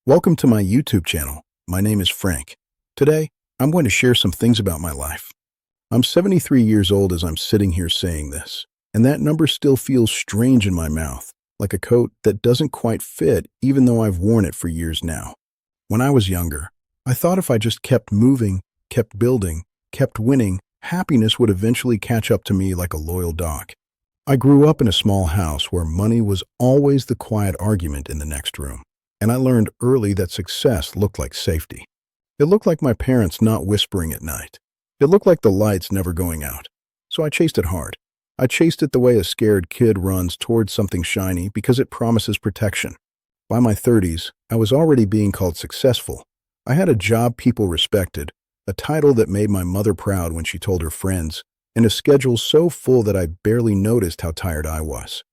Welcome to my YouTube channel. My name is Frank. Today, I'm going to share some things about my life. I'm 73 years old as I'm sitting here saying this, and that number still feels strange in my mouth, like a coat that doesn't quite fit even though I've worn it for years now. When I was younger, I thought if I just kept moving, kept building, kept winning, happiness would eventually catch up to me like a loyal dog. I grew up in a small house where money was always the quiet argument in the next room. And I learned early that success looked like safety. It looked like my parents not whispering at night. It looked like the lights never going out. So I chased it hard. I chased it the way a scared kid runs towards something shiny because it promises protection. By my 30s, I was already being called successful. I had a job people respected, a title that made my mother proud when she told her friends, and a schedule so full that I barely noticed how tired I was.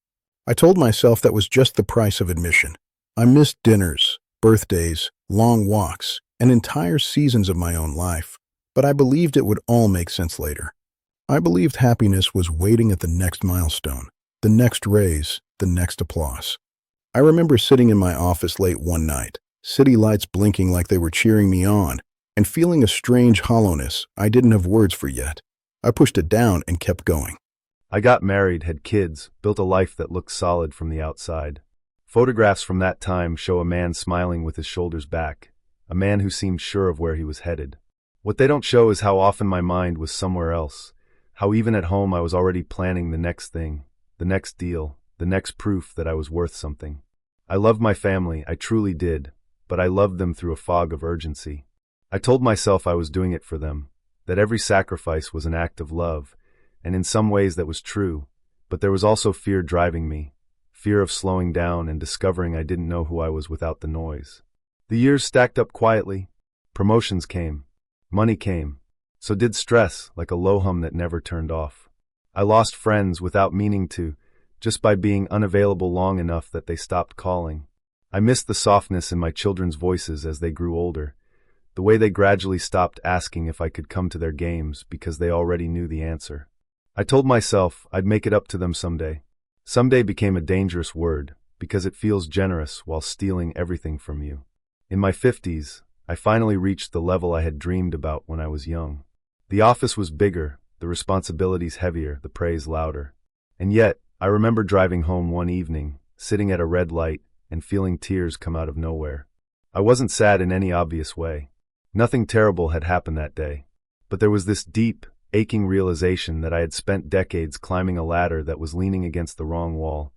I told myself that was just the price of admission. I missed dinners, birthdays, long walks, and entire seasons of my own life, but I believed it would all make sense later. I believed happiness was waiting at the next milestone, the next raise, the next applause. I remember sitting in my office late one night, city lights blinking like they were cheering me on, and feeling a strange hollowness I didn't have words for yet. I pushed it down and kept going. I got married, had kids, built a life that looked solid from the outside. Photographs from that time show a man smiling with his shoulders back, a man who seemed sure of where he was headed. What they don't show is how often my mind was somewhere else, how even at home I was already planning the next thing, the next deal, the next proof that I was worth something. I loved my family, I truly did, but I loved them through a fog of urgency. I told myself I was doing it for them, that every sacrifice was an act of love, and in some ways that was true, but there was also fear driving me. Fear of slowing down and discovering I didn't know who I was without the noise. The years stacked up quietly. Promotions came. Money came. So did stress, like a low hum that never turned off. I lost friends without meaning to, just by being unavailable long enough that they stopped calling. I missed the softness in my children's voices as they grew older, the way they gradually stopped asking if I could come to their games because they already knew the answer. I told myself I'd make it up to them someday. Someday became a dangerous word because it feels generous while stealing everything from you. In my 50s, I finally reached the level I had dreamed about when I was young. The office was bigger, the responsibilities heavier, the praise louder. And yet, I remember driving home one evening, sitting at a red light, and feeling tears come out of nowhere. I wasn't sad in any obvious way. Nothing terrible had happened that day. But there was this deep, aching realization that I had spent decades climbing a ladder that was leaning against the wrong wall,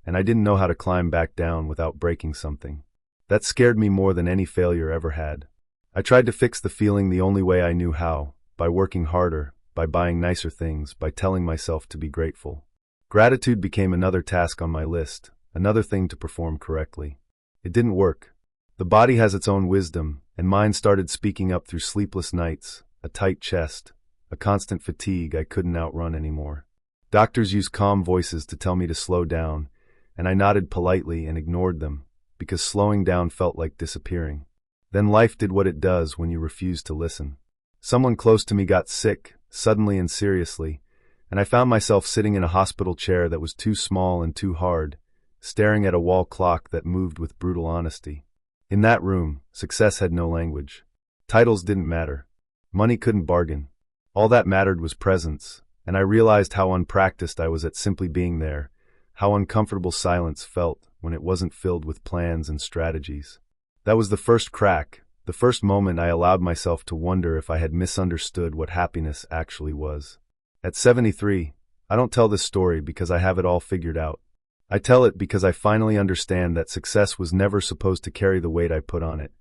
and I didn't know how to climb back down without breaking something. That scared me more than any failure ever had. I tried to fix the feeling the only way I knew how, by working harder, by buying nicer things, by telling myself to be grateful. Gratitude became another task on my list, another thing to perform correctly. It didn't work. The body has its own wisdom, and mine started speaking up through sleepless nights, a tight chest, a constant fatigue I couldn't outrun anymore. Doctors used calm voices to tell me to slow down, and I nodded politely and ignored them, because slowing down felt like disappearing. Then life did what it does when you refuse to listen. Someone close to me got sick, suddenly and seriously, and I found myself sitting in a hospital chair that was too small and too hard, staring at a wall clock that moved with brutal honesty. In that room, success had no language. Titles didn't matter. Money couldn't bargain. All that mattered was presence, and I realized how unpracticed I was at simply being there, how uncomfortable silence felt when it wasn't filled with plans and strategies. That was the first crack, the first moment I allowed myself to wonder if I had misunderstood what happiness actually was. At 73, I don't tell this story because I have it all figured out. I tell it because I finally understand that success was never supposed to carry the weight I put on it,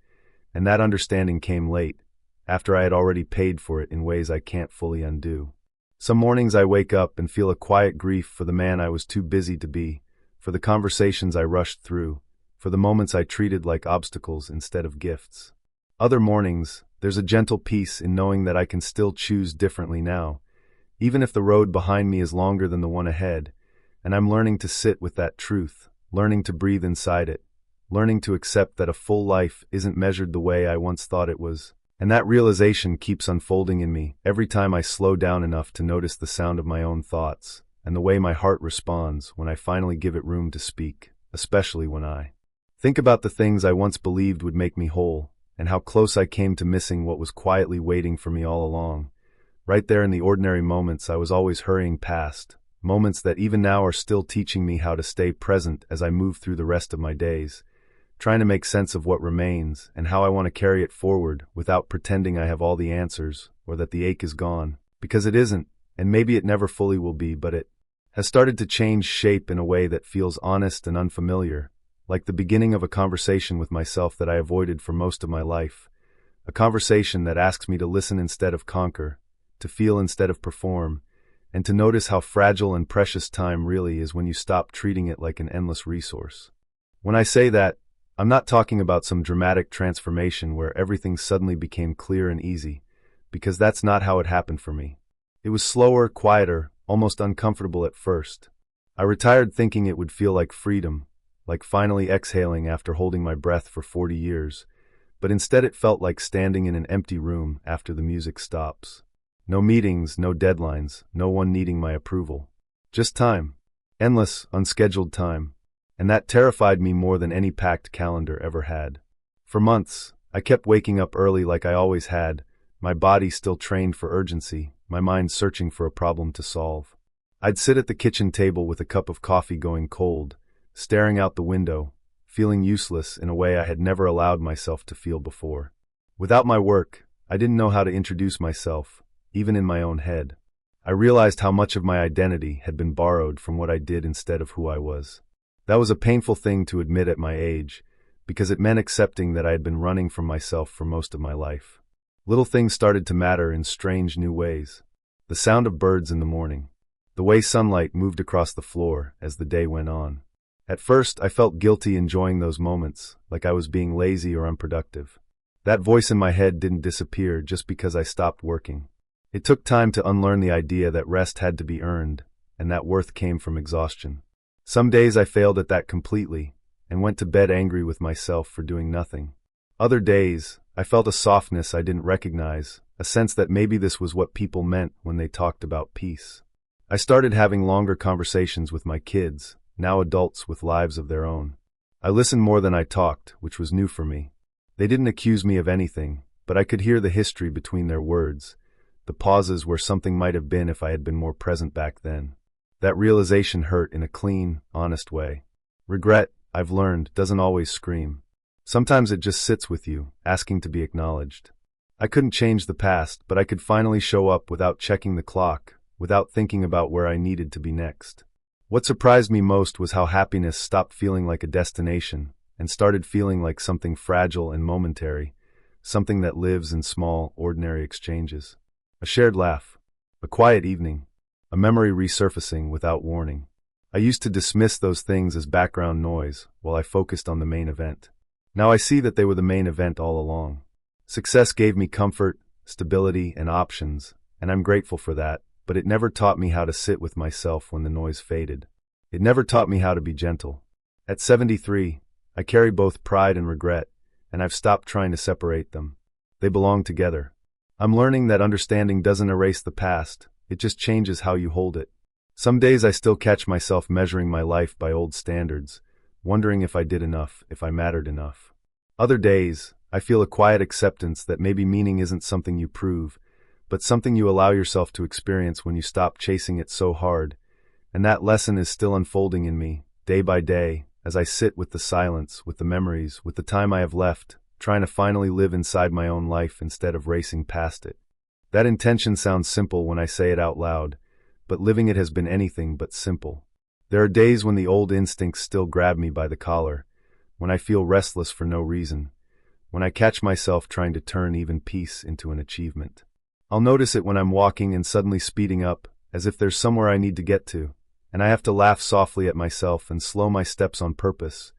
and that understanding came late, after I had already paid for it in ways I can't fully undo. Some mornings I wake up and feel a quiet grief for the man I was too busy to be, for the conversations I rushed through, for the moments I treated like obstacles instead of gifts. Other mornings, there's a gentle peace in knowing that I can still choose differently now, even if the road behind me is longer than the one ahead, and I'm learning to sit with that truth, learning to breathe inside it, learning to accept that a full life isn't measured the way I once thought it was. And that realization keeps unfolding in me every time I slow down enough to notice the sound of my own thoughts and the way my heart responds when I finally give it room to speak, especially when I Think about the things I once believed would make me whole, and how close I came to missing what was quietly waiting for me all along. Right there in the ordinary moments I was always hurrying past, moments that even now are still teaching me how to stay present as I move through the rest of my days, trying to make sense of what remains and how I want to carry it forward without pretending I have all the answers or that the ache is gone, because it isn't, and maybe it never fully will be, but it has started to change shape in a way that feels honest and unfamiliar, like the beginning of a conversation with myself that I avoided for most of my life, a conversation that asks me to listen instead of conquer, to feel instead of perform, and to notice how fragile and precious time really is when you stop treating it like an endless resource. When I say that, I'm not talking about some dramatic transformation where everything suddenly became clear and easy, because that's not how it happened for me. It was slower, quieter, almost uncomfortable at first. I retired thinking it would feel like freedom, like finally exhaling after holding my breath for 40 years, but instead it felt like standing in an empty room after the music stops. No meetings, no deadlines, no one needing my approval. Just time. Endless, unscheduled time. And that terrified me more than any packed calendar ever had. For months, I kept waking up early like I always had, my body still trained for urgency, my mind searching for a problem to solve. I'd sit at the kitchen table with a cup of coffee going cold, staring out the window, feeling useless in a way I had never allowed myself to feel before. Without my work, I didn't know how to introduce myself, even in my own head. I realized how much of my identity had been borrowed from what I did instead of who I was. That was a painful thing to admit at my age, because it meant accepting that I had been running from myself for most of my life. Little things started to matter in strange new ways. The sound of birds in the morning. The way sunlight moved across the floor as the day went on. At first, I felt guilty enjoying those moments, like I was being lazy or unproductive. That voice in my head didn't disappear just because I stopped working. It took time to unlearn the idea that rest had to be earned, and that worth came from exhaustion. Some days I failed at that completely, and went to bed angry with myself for doing nothing. Other days, I felt a softness I didn't recognize, a sense that maybe this was what people meant when they talked about peace. I started having longer conversations with my kids, now adults with lives of their own. I listened more than I talked, which was new for me. They didn't accuse me of anything, but I could hear the history between their words, the pauses where something might have been if I had been more present back then. That realization hurt in a clean, honest way. Regret, I've learned, doesn't always scream. Sometimes it just sits with you, asking to be acknowledged. I couldn't change the past, but I could finally show up without checking the clock, without thinking about where I needed to be next. What surprised me most was how happiness stopped feeling like a destination and started feeling like something fragile and momentary, something that lives in small, ordinary exchanges. A shared laugh, a quiet evening, a memory resurfacing without warning. I used to dismiss those things as background noise while I focused on the main event. Now I see that they were the main event all along. Success gave me comfort, stability, and options, and I'm grateful for that, but it never taught me how to sit with myself when the noise faded. It never taught me how to be gentle. At 73, I carry both pride and regret, and I've stopped trying to separate them. They belong together. I'm learning that understanding doesn't erase the past, it just changes how you hold it. Some days I still catch myself measuring my life by old standards, wondering if I did enough, if I mattered enough. Other days, I feel a quiet acceptance that maybe meaning isn't something you prove, but something you allow yourself to experience when you stop chasing it so hard, and that lesson is still unfolding in me, day by day, as I sit with the silence, with the memories, with the time I have left, trying to finally live inside my own life instead of racing past it. That intention sounds simple when I say it out loud, but living it has been anything but simple. There are days when the old instincts still grab me by the collar, when I feel restless for no reason, when I catch myself trying to turn even peace into an achievement. I'll notice it when I'm walking and suddenly speeding up, as if there's somewhere I need to get to, and I have to laugh softly at myself and slow my steps on purpose,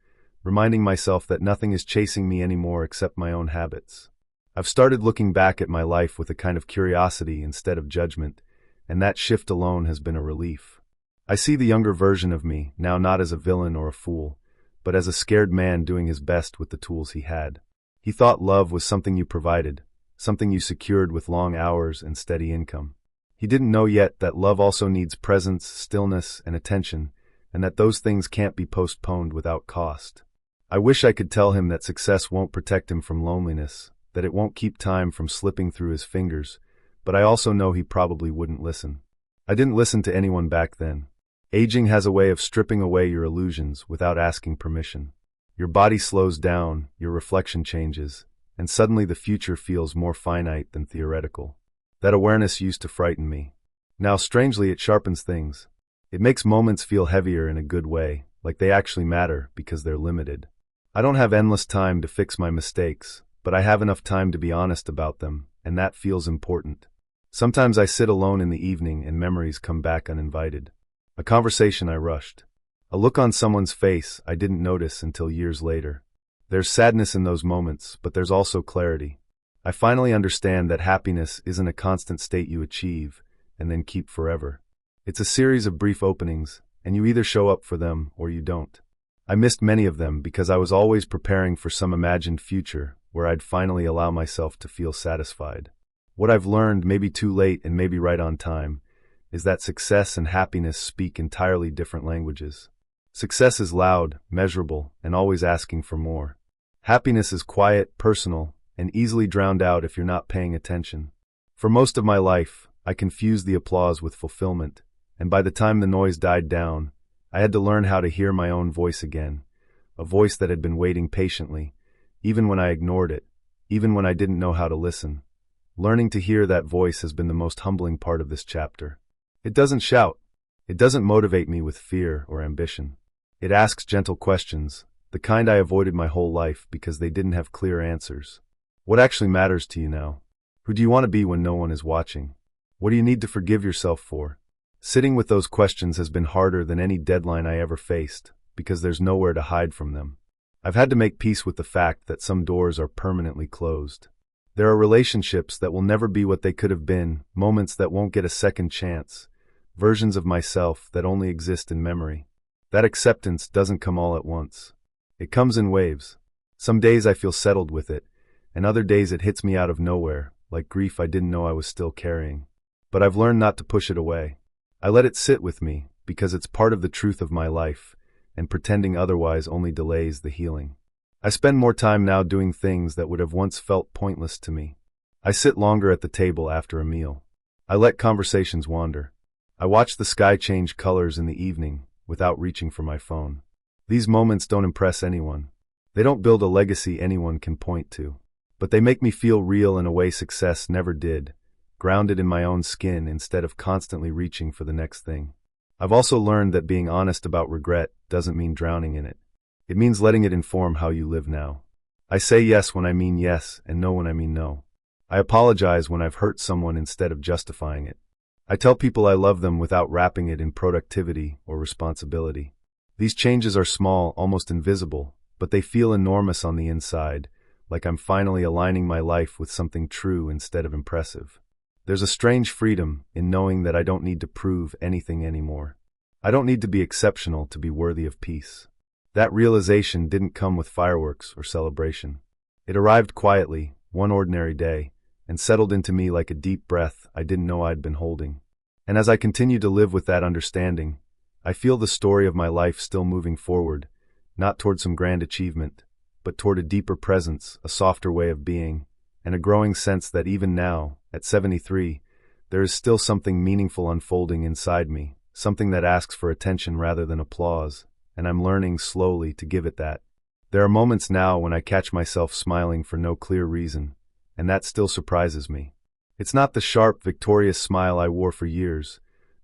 reminding myself that nothing is chasing me anymore except my own habits. I've started looking back at my life with a kind of curiosity instead of judgment, and that shift alone has been a relief. I see the younger version of me, now not as a villain or a fool, but as a scared man doing his best with the tools he had. He thought love was something you provided, something you secured with long hours and steady income. He didn't know yet that love also needs presence, stillness, and attention, and that those things can't be postponed without cost. I wish I could tell him that success won't protect him from loneliness, that it won't keep time from slipping through his fingers, but I also know he probably wouldn't listen. I didn't listen to anyone back then. Aging has a way of stripping away your illusions without asking permission. Your body slows down, your reflection changes, and suddenly the future feels more finite than theoretical. That awareness used to frighten me. Now, strangely, it sharpens things. It makes moments feel heavier in a good way, like they actually matter because they're limited. I don't have endless time to fix my mistakes, but I have enough time to be honest about them, and that feels important. Sometimes I sit alone in the evening and memories come back uninvited. A conversation I rushed. A look on someone's face I didn't notice until years later. There's sadness in those moments, but there's also clarity. I finally understand that happiness isn't a constant state you achieve and then keep forever. It's a series of brief openings, and you either show up for them or you don't. I missed many of them because I was always preparing for some imagined future where I'd finally allow myself to feel satisfied. What I've learned, maybe too late and maybe right on time, is that success and happiness speak entirely different languages. Success is loud, measurable, and always asking for more. Happiness is quiet, personal, and easily drowned out if you're not paying attention. For most of my life, I confused the applause with fulfillment, and by the time the noise died down, I had to learn how to hear my own voice again, a voice that had been waiting patiently, even when I ignored it, even when I didn't know how to listen. Learning to hear that voice has been the most humbling part of this chapter. It doesn't shout. It doesn't motivate me with fear or ambition. It asks gentle questions, the kind I avoided my whole life because they didn't have clear answers. What actually matters to you now? Who do you want to be when no one is watching? What do you need to forgive yourself for? Sitting with those questions has been harder than any deadline I ever faced, because there's nowhere to hide from them. I've had to make peace with the fact that some doors are permanently closed. There are relationships that will never be what they could have been, moments that won't get a second chance, versions of myself that only exist in memory. That acceptance doesn't come all at once. It comes in waves. Some days I feel settled with it, and other days it hits me out of nowhere, like grief I didn't know I was still carrying. But I've learned not to push it away. I let it sit with me, because it's part of the truth of my life, and pretending otherwise only delays the healing. I spend more time now doing things that would have once felt pointless to me. I sit longer at the table after a meal. I let conversations wander. I watch the sky change colors in the evening without reaching for my phone. These moments don't impress anyone. They don't build a legacy anyone can point to. But they make me feel real in a way success never did, grounded in my own skin instead of constantly reaching for the next thing. I've also learned that being honest about regret doesn't mean drowning in it. It means letting it inform how you live now. I say yes when I mean yes and no when I mean no. I apologize when I've hurt someone instead of justifying it. I tell people I love them without wrapping it in productivity or responsibility. These changes are small, almost invisible, but they feel enormous on the inside, like I'm finally aligning my life with something true instead of impressive. There's a strange freedom in knowing that I don't need to prove anything anymore. I don't need to be exceptional to be worthy of peace. That realization didn't come with fireworks or celebration. It arrived quietly, one ordinary day, and settled into me like a deep breath I didn't know I'd been holding. And as I continue to live with that understanding, I feel the story of my life still moving forward, not toward some grand achievement, but toward a deeper presence, a softer way of being, and a growing sense that even now, at 73, there is still something meaningful unfolding inside me, something that asks for attention rather than applause, and I'm learning slowly to give it that. There are moments now when I catch myself smiling for no clear reason, and that still surprises me. It's not the sharp, victorious smile I wore for years,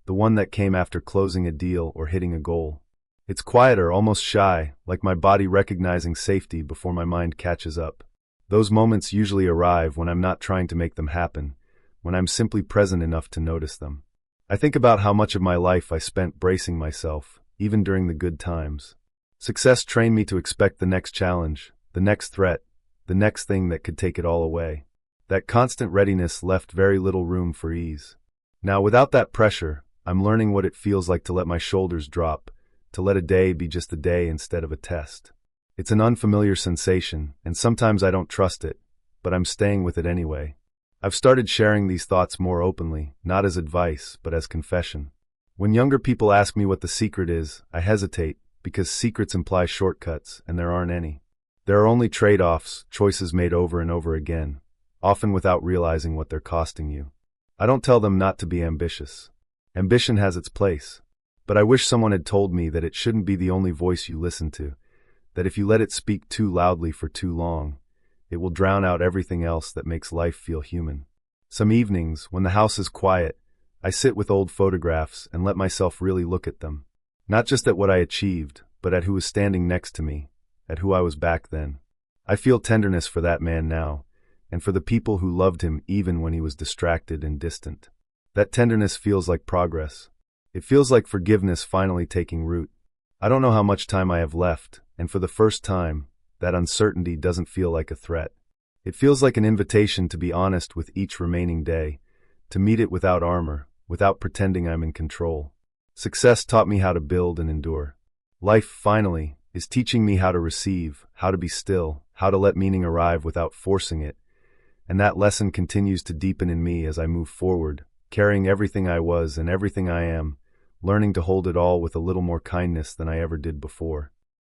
the one that came after closing a deal or hitting a goal. It's quieter, almost shy, like my body recognizing safety before my mind catches up. Those moments usually arrive when I'm not trying to make them happen, when I'm simply present enough to notice them. I think about how much of my life I spent bracing myself, even during the good times. Success trained me to expect the next challenge, the next threat, the next thing that could take it all away. That constant readiness left very little room for ease. Now, without that pressure, I'm learning what it feels like to let my shoulders drop, to let a day be just a day instead of a test. It's an unfamiliar sensation, and sometimes I don't trust it, but I'm staying with it anyway. I've started sharing these thoughts more openly, not as advice, but as confession. When younger people ask me what the secret is, I hesitate, because secrets imply shortcuts, and there aren't any. There are only trade-offs, choices made over and over again, often without realizing what they're costing you. I don't tell them not to be ambitious. Ambition has its place. But I wish someone had told me that it shouldn't be the only voice you listen to, that if you let it speak too loudly for too long, it will drown out everything else that makes life feel human. Some evenings, when the house is quiet, I sit with old photographs and let myself really look at them. Not just at what I achieved, but at who was standing next to me, at who I was back then. I feel tenderness for that man now, and for the people who loved him even when he was distracted and distant. That tenderness feels like progress. It feels like forgiveness finally taking root. I don't know how much time I have left, and for the first time, that uncertainty doesn't feel like a threat. It feels like an invitation to be honest with each remaining day, to meet it without armor, without pretending I'm in control. Success taught me how to build and endure. Life, finally, is teaching me how to receive, how to be still, how to let meaning arrive without forcing it. And that lesson continues to deepen in me as I move forward, carrying everything I was and everything I am, learning to hold it all with a little more kindness than I ever did before.